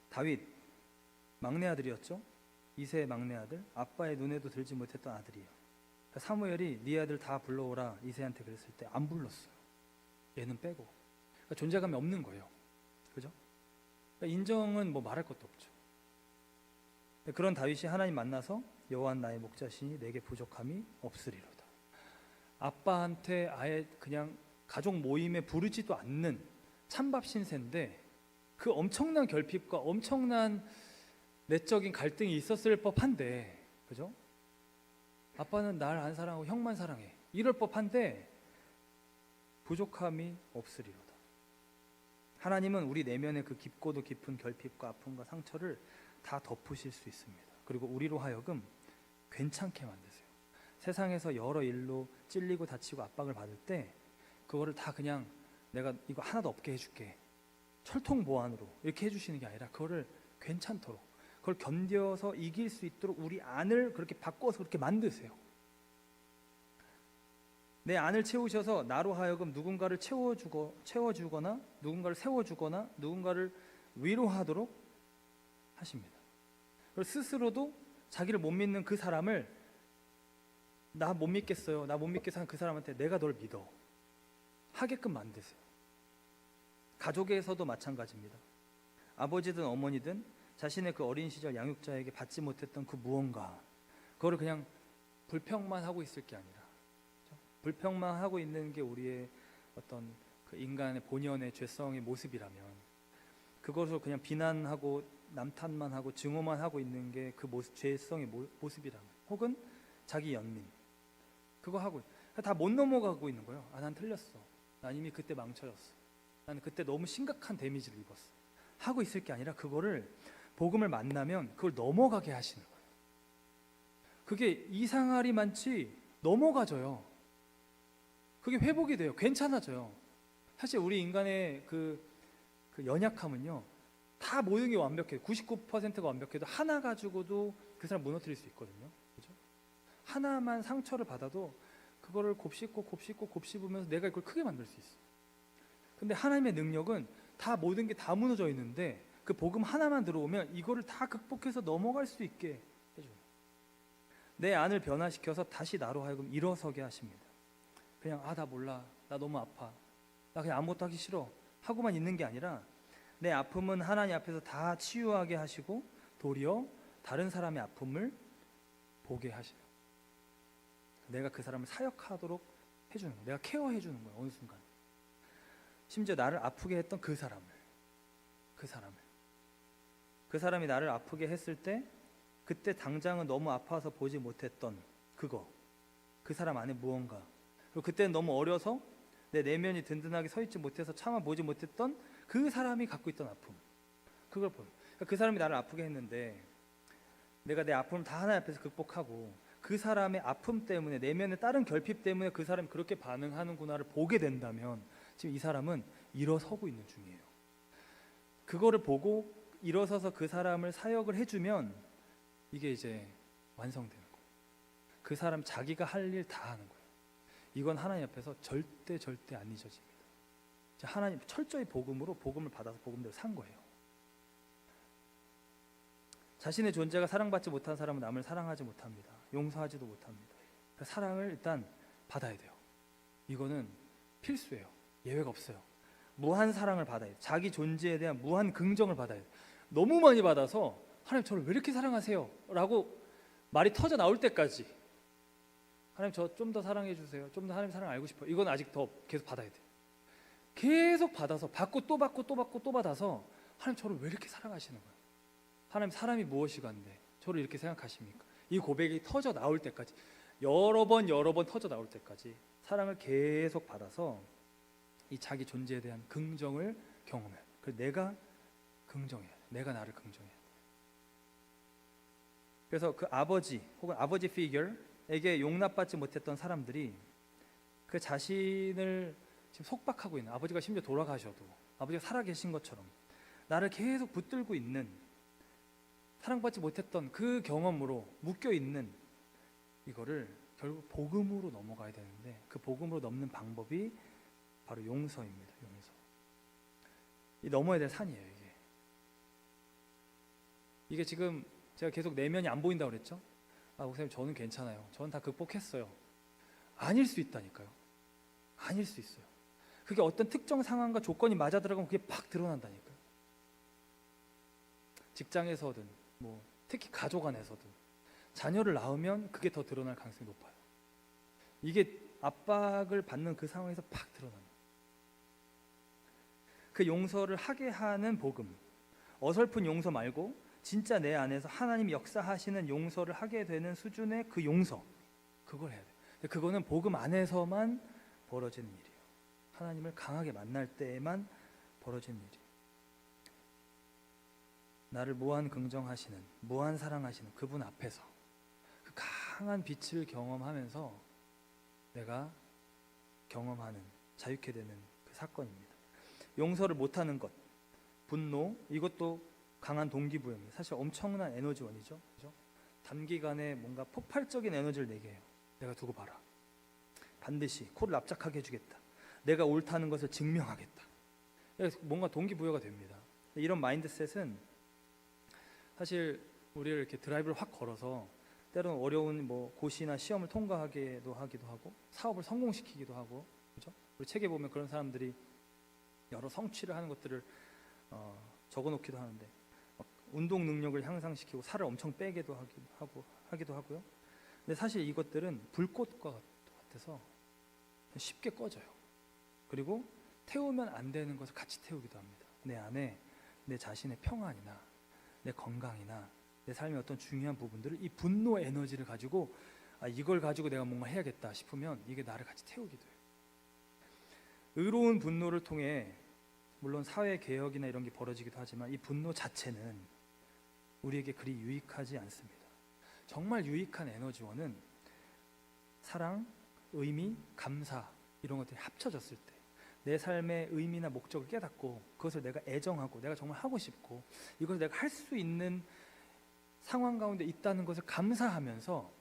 다윗 막내 아들이었죠. 이세의 막내 아들, 아빠의 눈에도 들지 못했던 아들이에요. 사무엘이 네 아들 다 불러오라 이세한테 그랬을 때 안 불렀어요. 얘는 빼고. 그러니까 존재감이 없는 거예요. 그죠? 그러니까 인정은 뭐 말할 것도 없죠. 그런 다윗이 하나님 만나서 여호와는 나의 목자시니 내게 부족함이 없으리로다. 아빠한테 아예 그냥 가족 모임에 부르지도 않는 찬밥 신세인데 그 엄청난 결핍과 엄청난 내적인 갈등이 있었을 법한데, 그죠? 아빠는 날 안 사랑하고 형만 사랑해 이럴 법한데 부족함이 없으리로다. 하나님은 우리 내면의 그 깊고도 깊은 결핍과 아픔과 상처를 다 덮으실 수 있습니다. 그리고 우리로 하여금 괜찮게 만드세요. 세상에서 여러 일로 찔리고 다치고 압박을 받을 때 그거를 다 그냥 내가 이거 하나도 없게 해줄게, 철통보안으로 이렇게 해주시는 게 아니라 그거를 괜찮도록, 그걸 견뎌서 이길 수 있도록 우리 안을 그렇게 바꿔서 그렇게 만드세요. 내 안을 채우셔서 나로 하여금 누군가를 채워주거나 누군가를 세워주거나 누군가를 위로하도록 하십니다. 그리고 스스로도 자기를 못 믿는 그 사람을 나 못 믿겠어요, 나 못 믿겠어 하는 그 사람한테 내가 널 믿어 하게끔 만드세요. 가족에서도 마찬가지입니다. 아버지든 어머니든 자신의 그 어린 시절 양육자에게 받지 못했던 그 무언가, 그거를 그냥 불평만 하고 있을 게 아니라, 그렇죠? 불평만 하고 있는 게 우리의 어떤 그 인간의 본연의 죄성의 모습이라면, 그것을 그냥 비난하고 남탓만 하고 증오만 하고 있는 게 그 죄성의 모습이라면, 혹은 자기 연민 그거 하고 다 못 넘어가고 있는 거예요. 난 틀렸어, 난 이미 그때 망쳐졌어, 나는 그때 너무 심각한 데미지를 입었어 하고 있을 게 아니라 그거를 복음을 만나면 그걸 넘어가게 하시는 거예요. 그게 이상할이 많지 넘어가져요. 그게 회복이 돼요. 괜찮아져요. 사실 우리 인간의 그 연약함은요, 다 모든 게 완벽해요. 99%가 완벽해도 하나 가지고도 그 사람 무너뜨릴 수 있거든요. 그죠? 하나만 상처를 받아도 그거를 곱씹으면서 내가 이걸 크게 만들 수 있어. 근데 하나님의 능력은 다 모든 게 다 무너져 있는데 그 복음 하나만 들어오면 이거를 다 극복해서 넘어갈 수 있게 해줘요. 내 안을 변화시켜서 다시 나로 하여금 일어서게 하십니다. 그냥 나 몰라, 나 너무 아파, 나 그냥 아무것도 하기 싫어 하고만 있는 게 아니라 내 아픔은 하나님 앞에서 다 치유하게 하시고 도리어 다른 사람의 아픔을 보게 하셔요. 내가 그 사람을 사역하도록 해주는 거예요. 내가 케어해 주는 거예요. 어느 순간 심지어 나를 아프게 했던 그 사람이 나를 아프게 했을 때 그때 당장은 너무 아파서 보지 못했던 그 사람 안에 무언가, 그리고 그때는 너무 어려서 내 내면이 든든하게 서 있지 못해서 참아 보지 못했던 그 사람이 갖고 있던 아픔, 그걸 보여요. 그러니까 그 사람이 나를 아프게 했는데 내가 내 아픔을 다 하나님 앞에서 극복하고 그 사람의 아픔 때문에, 내면의 다른 결핍 때문에 그 사람이 그렇게 반응하는구나를 보게 된다면 지금 이 사람은 일어서고 있는 중이에요. 그거를 보고 일어서서 그 사람을 사역을 해주면 이게 이제 완성되는 거예요. 그 사람 자기가 할 일 다 하는 거예요. 이건 하나님 앞에서 절대 안 잊어집니다. 하나님 철저히 복음을 받아서 복음대로 산 거예요. 자신의 존재가 사랑받지 못한 사람은 남을 사랑하지 못합니다. 용서하지도 못합니다. 그러니까 사랑을 일단 받아야 돼요. 이거는 필수예요. 예외가 없어요. 무한 사랑을 받아야 돼요. 자기 존재에 대한 무한 긍정을 받아야 돼요. 너무 많이 받아서 하나님 저를 왜 이렇게 사랑하세요? 라고 말이 터져 나올 때까지 하나님 저 좀 더 사랑해 주세요. 좀 더 하나님 사랑 알고 싶어요. 이건 아직 더 계속 받아야 돼요. 계속 받아서 받고 또 받고 또 받고 또 받아서 하나님 저를 왜 이렇게 사랑하시는 거예요? 하나님 사람이 무엇이간데 저를 이렇게 생각하십니까? 이 고백이 터져 나올 때까지, 여러 번 터져 나올 때까지 사랑을 계속 받아서 이 자기 존재에 대한 긍정을 경험해야 돼. 그래서 내가 긍정해야 돼. 내가 나를 긍정해야 돼. 그래서 그 아버지 혹은 아버지 피규어에게 용납받지 못했던 사람들이 그 자신을 지금 속박하고 있는, 아버지가 심지어 돌아가셔도 아버지가 살아계신 것처럼 나를 계속 붙들고 있는, 사랑받지 못했던 그 경험으로 묶여 있는 이거를 결국 복음으로 넘어가야 되는데, 그 복음으로 넘는 방법이 바로 용서입니다. 용서. 이 넘어야 될 산이에요. 이게 지금 제가 계속 내면이 안 보인다고 그랬죠? 목사님 저는 괜찮아요. 저는 다 극복했어요. 아닐 수 있다니까요. 아닐 수 있어요. 그게 어떤 특정 상황과 조건이 맞아 들어가면 그게 팍 드러난다니까요. 직장에서든 뭐 특히 가족 안에서든 자녀를 낳으면 그게 더 드러날 가능성이 높아요. 이게 압박을 받는 그 상황에서 팍 드러나는, 그 용서를 하게 하는 복음, 어설픈 용서 말고 진짜 내 안에서 하나님이 역사하시는 용서를 하게 되는 수준의 그 용서, 그걸 해야 돼요. 그거는 복음 안에서만 벌어지는 일이에요. 하나님을 강하게 만날 때에만 벌어지는 일이에요. 나를 무한 긍정하시는, 무한 사랑하시는 그분 앞에서 그 강한 빛을 경험하면서 내가 경험하는, 자유케 되는 그 사건입니다. 용서를 못하는 것, 분노, 이것도 강한 동기부여입니다. 사실 엄청난 에너지원이죠. 그죠? 단기간에 뭔가 폭발적인 에너지를 내게 해요. 내가 두고 봐라. 반드시 코를 납작하게 해주겠다. 내가 옳다는 것을 증명하겠다. 뭔가 동기부여가 됩니다. 이런 마인드셋은 사실 우리를 이렇게 드라이브를 확 걸어서 때로는 어려운 뭐 고시나 시험을 통과하기도 하고 사업을 성공시키기도 하고, 그죠? 우리 책에 보면 그런 사람들이 여러 성취를 하는 것들을 적어놓기도 하는데, 운동 능력을 향상시키고 살을 엄청 빼기도 하기도 하고요. 근데 사실 이것들은 불꽃과 같아서 쉽게 꺼져요. 그리고 태우면 안 되는 것을 같이 태우기도 합니다. 내 안에 내 자신의 평안이나 내 건강이나 내 삶의 어떤 중요한 부분들을 이 분노의 에너지를 가지고 이걸 가지고 내가 뭔가 해야겠다 싶으면 이게 나를 같이 태우기도 해요. 의로운 분노를 통해 물론 사회 개혁이나 이런 게 벌어지기도 하지만 이 분노 자체는 우리에게 그리 유익하지 않습니다. 정말 유익한 에너지원은 사랑, 의미, 감사 이런 것들이 합쳐졌을 때 내 삶의 의미나 목적을 깨닫고 그것을 내가 애정하고 내가 정말 하고 싶고 이것을 내가 할 수 있는 상황 가운데 있다는 것을 감사하면서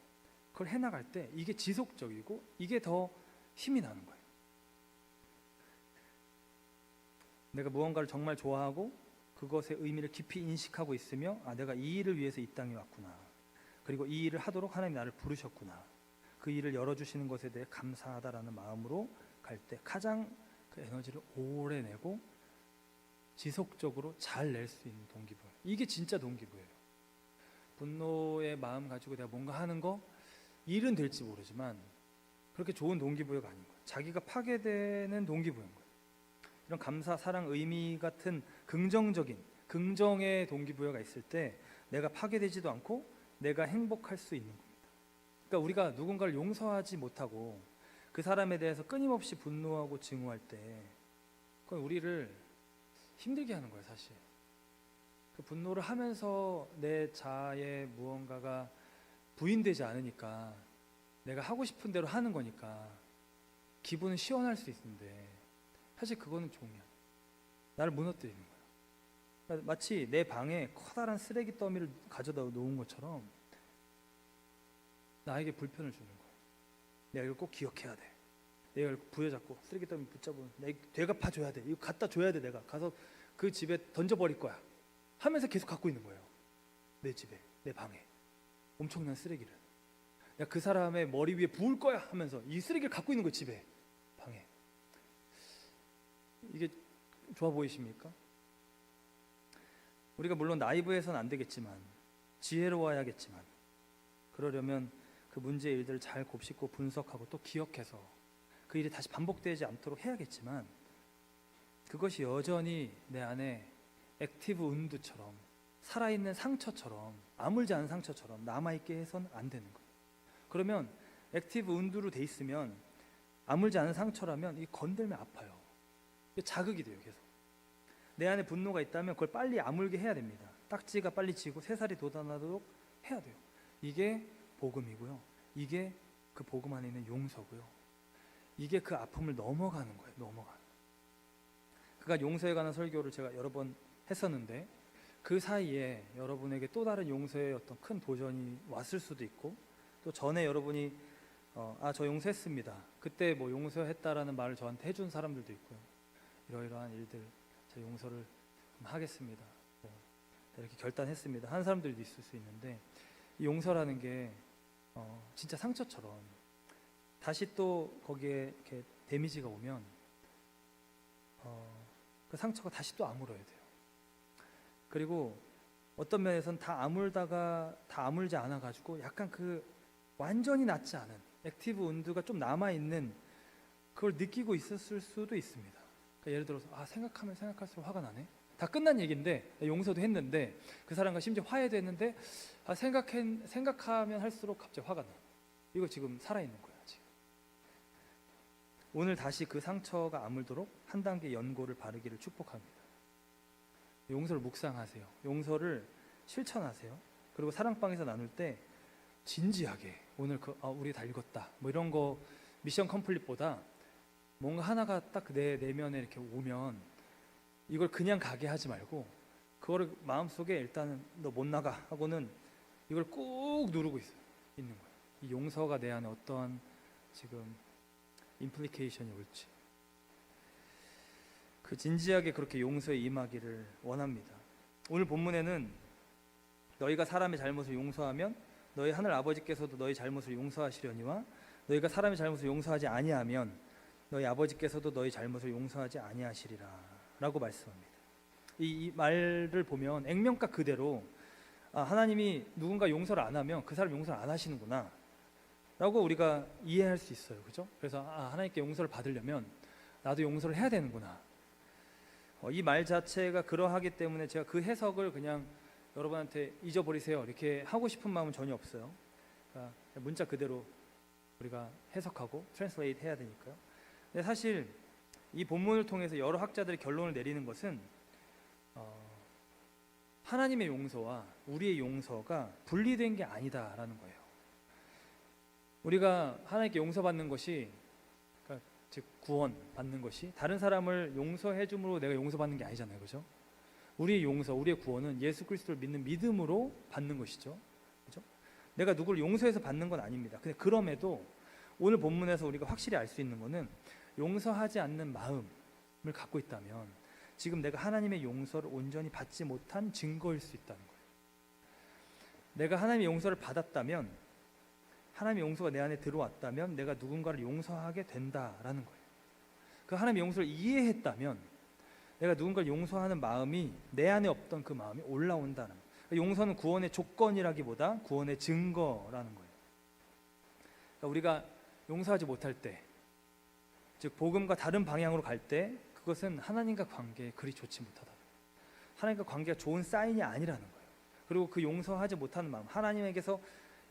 그걸 해나갈 때 이게 지속적이고 이게 더 힘이 나는 거예요. 내가 무언가를 정말 좋아하고 그것의 의미를 깊이 인식하고 있으며 내가 이 일을 위해서 이 땅에 왔구나. 그리고 이 일을 하도록 하나님이 나를 부르셨구나. 그 일을 열어주시는 것에 대해 감사하다라는 마음으로 갈 때 가장 그 에너지를 오래 내고 지속적으로 잘 낼 수 있는 동기부여. 이게 진짜 동기부여예요. 분노의 마음 가지고 내가 뭔가 하는 거 일은 될지 모르지만 그렇게 좋은 동기부여가 아닌 거예요. 자기가 파괴되는 동기부여인 거예요. 이런 감사, 사랑, 의미 같은 긍정적인 긍정의 동기부여가 있을 때 내가 파괴되지도 않고 내가 행복할 수 있는 겁니다. 그러니까 우리가 누군가를 용서하지 못하고 그 사람에 대해서 끊임없이 분노하고 증오할 때 그건 우리를 힘들게 하는 거예요. 사실 그 분노를 하면서 내 자아의 무언가가 부인되지 않으니까 내가 하고 싶은 대로 하는 거니까 기분은 시원할 수 있는데 사실 그거는 종이야. 나를 무너뜨리는 거야. 그러니까 마치 내 방에 커다란 쓰레기 더미를 가져다 놓은 것처럼 나에게 불편을 주는 거야. 내가 이걸 꼭 기억해야 돼. 내가 이걸 부여잡고 쓰레기 더미 붙잡으면 내가 되갚아줘야 돼. 이거 갖다 줘야 돼. 내가 가서 그 집에 던져버릴 거야 하면서 계속 갖고 있는 거예요. 내 집에, 내 방에 엄청난 쓰레기를. 야, 그 사람의 머리 위에 부을 거야 하면서 이 쓰레기를 갖고 있는 거예요. 집에, 방에. 이게 좋아 보이십니까? 우리가 물론 나이브해서는 안 되겠지만 지혜로워야겠지만 그러려면 그 문제의 일들을 잘 곱씹고 분석하고 또 기억해서 그 일이 다시 반복되지 않도록 해야겠지만 그것이 여전히 내 안에 액티브 운두처럼 살아있는 상처처럼 아물지 않은 상처처럼 남아있게 해서는 안 되는 거예요. 그러면 액티브 운두로 돼 있으면 아물지 않은 상처라면 이 건들면 아파요. 자극이 돼요. 계속. 내 안에 분노가 있다면 그걸 빨리 아물게 해야 됩니다. 딱지가 빨리 지고 새살이 돋아나도록 해야 돼요. 이게 복음이고요. 이게 그 복음 안에 있는 용서고요. 이게 그 아픔을 넘어가는 거예요. 넘어가는. 그가 용서에 관한 설교를 제가 여러 번 했었는데 그 사이에 여러분에게 또 다른 용서의 어떤 큰 도전이 왔을 수도 있고 또 전에 여러분이 저 용서했습니다. 그때 뭐 용서했다라는 말을 저한테 해준 사람들도 있고요. 이러이러한 일들 제가 용서를 하겠습니다. 이렇게 결단했습니다. 한 사람들도 있을 수 있는데 이 용서라는 게 진짜 상처처럼 다시 또 거기에 이렇게 데미지가 오면 그 상처가 다시 또 아물어야 돼요. 그리고 어떤 면에서는 다 아물다가 다 아물지 않아 가지고 약간 그 완전히 낫지 않은 액티브 온도가 좀 남아 있는 그걸 느끼고 있었을 수도 있습니다. 그러니까 예를 들어서 생각하면 생각할수록 화가 나네. 다 끝난 얘기인데 용서도 했는데 그 사람과 심지어 화해도 했는데 생각하면 할수록 갑자기 화가 나. 이거 지금 살아있는 거야 지금. 오늘 다시 그 상처가 아물도록 한 단계 연고를 바르기를 축복합니다. 용서를 묵상하세요. 용서를 실천하세요. 그리고 사랑방에서 나눌 때 진지하게 오늘 우리 다 읽었다 뭐 이런 거 미션 컴플릿보다 뭔가 하나가 딱 내 내면에 이렇게 오면 이걸 그냥 가게 하지 말고 그거를 마음속에 일단은 너 못 나가 하고는 이걸 꾹 누르고 있는 거예요. 이 용서가 내 안에 어떠한 지금 임플리케이션이 올지 그 진지하게 그렇게 용서에 임하기를 원합니다. 오늘 본문에는 너희가 사람의 잘못을 용서하면 너희 하늘 아버지께서도 너희 잘못을 용서하시려니와 너희가 사람의 잘못을 용서하지 아니하면 너희 아버지께서도 너희 잘못을 용서하지 아니하시리라 라고 말씀합니다. 이 말을 보면 액면가 그대로 하나님이 누군가 용서를 안 하면 그 사람 용서를 안 하시는구나 라고 우리가 이해할 수 있어요. 그죠? 그래서 하나님께 용서를 받으려면 나도 용서를 해야 되는구나. 이 말 자체가 그러하기 때문에 제가 그 해석을 그냥 여러분한테 잊어버리세요 이렇게 하고 싶은 마음은 전혀 없어요. 그러니까 문자 그대로 우리가 해석하고 트랜슬레이트 해야 되니까요. 근데 사실 이 본문을 통해서 여러 학자들이 결론을 내리는 것은 하나님의 용서와 우리의 용서가 분리된 게 아니다라는 거예요. 우리가 하나님께 용서받는 것이 그러니까 즉 구원 받는 것이 다른 사람을 용서해 줌으로 내가 용서받는 게 아니잖아요. 그죠? 우리의 용서, 우리의 구원은 예수 그리스도를 믿는 믿음으로 받는 것이죠. 그죠? 내가 누구를 용서해서 받는 건 아닙니다. 근데 그럼에도 오늘 본문에서 우리가 확실히 알 수 있는 것은 용서하지 않는 마음을 갖고 있다면 지금 내가 하나님의 용서를 온전히 받지 못한 증거일 수 있다는 거예요. 내가 하나님의 용서를 받았다면 하나님의 용서가 내 안에 들어왔다면 내가 누군가를 용서하게 된다라는 거예요. 그 하나님의 용서를 이해했다면 내가 누군가를 용서하는 마음이 내 안에 없던 그 마음이 올라온다는 거예요. 용서는 구원의 조건이라기보다 구원의 증거라는 거예요. 그러니까 우리가 용서하지 못할 때, 즉 복음과 다른 방향으로 갈 때 그것은 하나님과 관계에 그리 좋지 못하다. 하나님과 관계가 좋은 사인이 아니라는 거예요. 그리고 그 용서하지 못하는 마음, 하나님에게서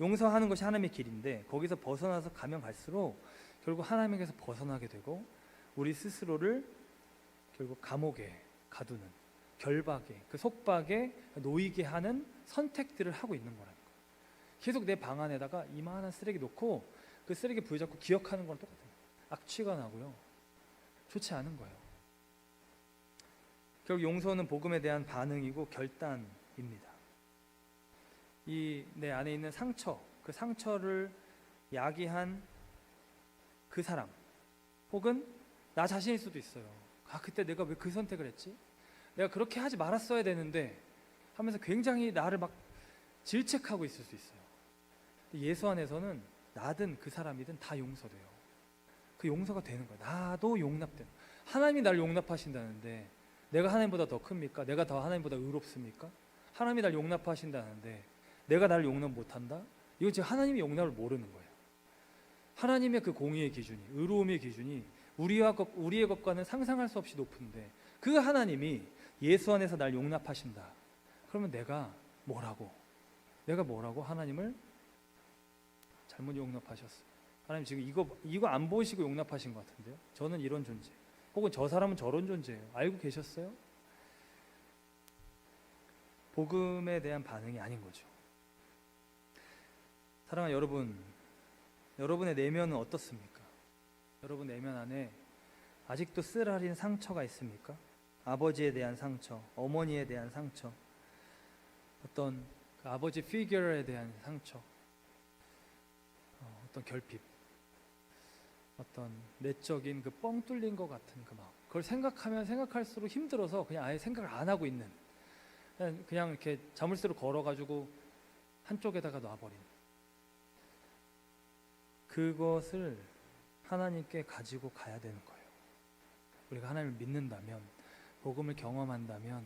용서하는 것이 하나님의 길인데 거기서 벗어나서 가면 갈수록 결국 하나님에게서 벗어나게 되고 우리 스스로를 결국 감옥에 가두는, 결박에, 그 속박에 놓이게 하는 선택들을 하고 있는 거라는 거예요. 계속 내 방 안에다가 이만한 쓰레기 놓고 그 쓰레기 부여잡고 기억하는 거랑 똑같아요. 악취가 나고요. 좋지 않은 거예요. 결국 용서는 복음에 대한 반응이고 결단입니다. 이 내 안에 있는 상처, 그 상처를 야기한 그 사람 혹은 나 자신일 수도 있어요. 그때 내가 왜 그 선택을 했지? 내가 그렇게 하지 말았어야 되는데 하면서 굉장히 나를 막 질책하고 있을 수 있어요. 예수 안에서는 나든 그 사람이든 다 용서돼요. 그 용서가 되는 거예요. 나도 용납돼요. 하나님이 날 용납하신다는데 내가 하나님보다 더 큽니까? 내가 더 하나님보다 의롭습니까? 하나님이 날 용납하신다는데 내가 나를 용납 못한다? 이건 지금 하나님의 용납을 모르는 거예요. 하나님의 그 공의의 기준이, 의로움의 기준이 우리의 것과는 상상할 수 없이 높은데 그 하나님이 예수 안에서 날 용납하신다. 그러면 내가 뭐라고 하나님을 잘못 용납하셨어요. 하나님 지금 이거 안 보시고 용납하신 것 같은데요. 저는 이런 존재, 혹은 저 사람은 저런 존재예요. 알고 계셨어요? 복음에 대한 반응이 아닌 거죠. 사랑하는 여러분, 여러분의 내면은 어떻습니까? 여러분 내면 안에 아직도 쓰라린 상처가 있습니까? 아버지에 대한 상처, 어머니에 대한 상처, 어떤 그 아버지 피규어에 대한 상처, 어떤 결핍, 어떤 내적인 그 뻥 뚫린 것 같은 그 마음, 그걸 생각하면 생각할수록 힘들어서 그냥 아예 생각을 안 하고 있는, 그냥 이렇게 자물쇠로 걸어가지고 한쪽에다가 놔버린, 그것을 하나님께 가지고 가야 되는 거예요. 우리가 하나님을 믿는다면, 복음을 경험한다면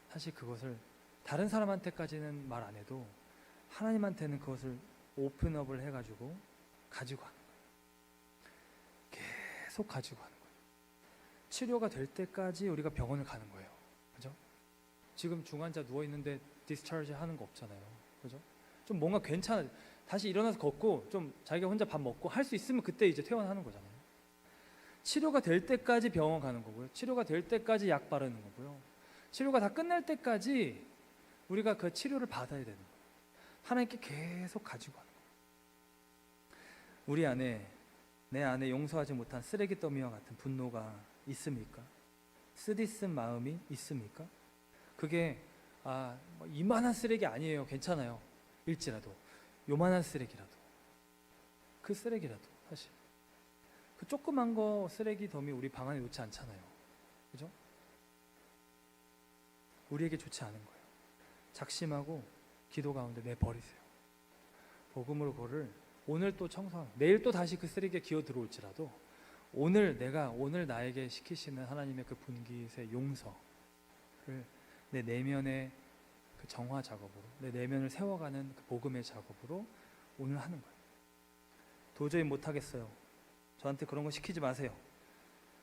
사실 그것을 다른 사람한테까지는 말 안 해도 하나님한테는 그것을 오픈업을 해가지고 가지고 가는 거예요. 계속 가지고 가는 거예요. 치료가 될 때까지 우리가 병원을 가는 거예요. 그죠? 지금 중환자 누워있는데 디스차르지 하는 거 없잖아요. 그죠? 좀 뭔가 괜찮아, 다시 일어나서 걷고 좀 자기가 혼자 밥 먹고 할 수 있으면 그때 이제 퇴원하는 거잖아요. 치료가 될 때까지 병원 가는 거고요. 치료가 될 때까지 약 바르는 거고요. 치료가 다 끝날 때까지 우리가 그 치료를 받아야 되는 거예요. 하나님께 계속 가지고 가는 거예요. 우리 안에, 내 안에 용서하지 못한 쓰레기 더미와 같은 분노가 있습니까? 쓰디쓴 마음이 있습니까? 그게 뭐 이만한 쓰레기 아니에요. 괜찮아요. 일지라도 요만한 쓰레기라도, 그 쓰레기라도 사실 그 조그만 거 쓰레기 더미 우리 방 안에 놓지 않잖아요. 그죠? 우리에게 좋지 않은 거예요. 작심하고 기도 가운데 내버리세요. 복음으로 그거를 오늘 또 청소하고 내일 또 다시 그 쓰레기에 기어 들어올지라도 오늘 나에게 시키시는 하나님의 그 분깃의 용서를 내 내면의 그 정화 작업으로, 내 내면을 세워가는 그 복음의 작업으로 오늘 하는 거예요. 도저히 못하겠어요. 저한테 그런 거 시키지 마세요.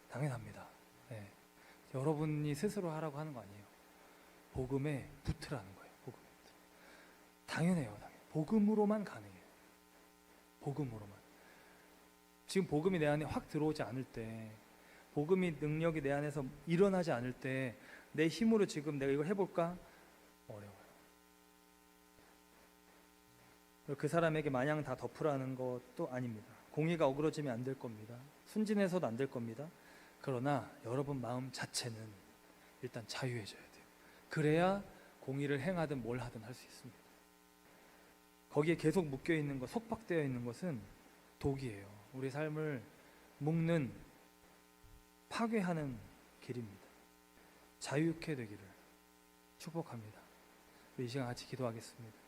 당연합니다. 네. 여러분이 스스로 하라고 하는 거 아니에요. 복음에 붙으라는 거예요. 복음에 붙으라. 당연해요. 복음으로만 가능해요. 복음으로만. 지금 복음이 내 안에 확 들어오지 않을 때, 복음이 능력이 내 안에서 일어나지 않을 때 내 힘으로 지금 내가 이걸 해볼까? 어려워요. 그 사람에게 마냥 다 덮으라는 것도 아닙니다. 공의가 어그러지면 안 될 겁니다. 순진해서도 안 될 겁니다. 그러나 여러분 마음 자체는 일단 자유해져야 돼요. 그래야 공의를 행하든 뭘 하든 할 수 있습니다. 거기에 계속 묶여있는 것, 속박되어 있는 것은 독이에요. 우리 삶을 묶는, 파괴하는 길입니다. 자유케 되기를 축복합니다. 우리 이 시간 같이 기도하겠습니다.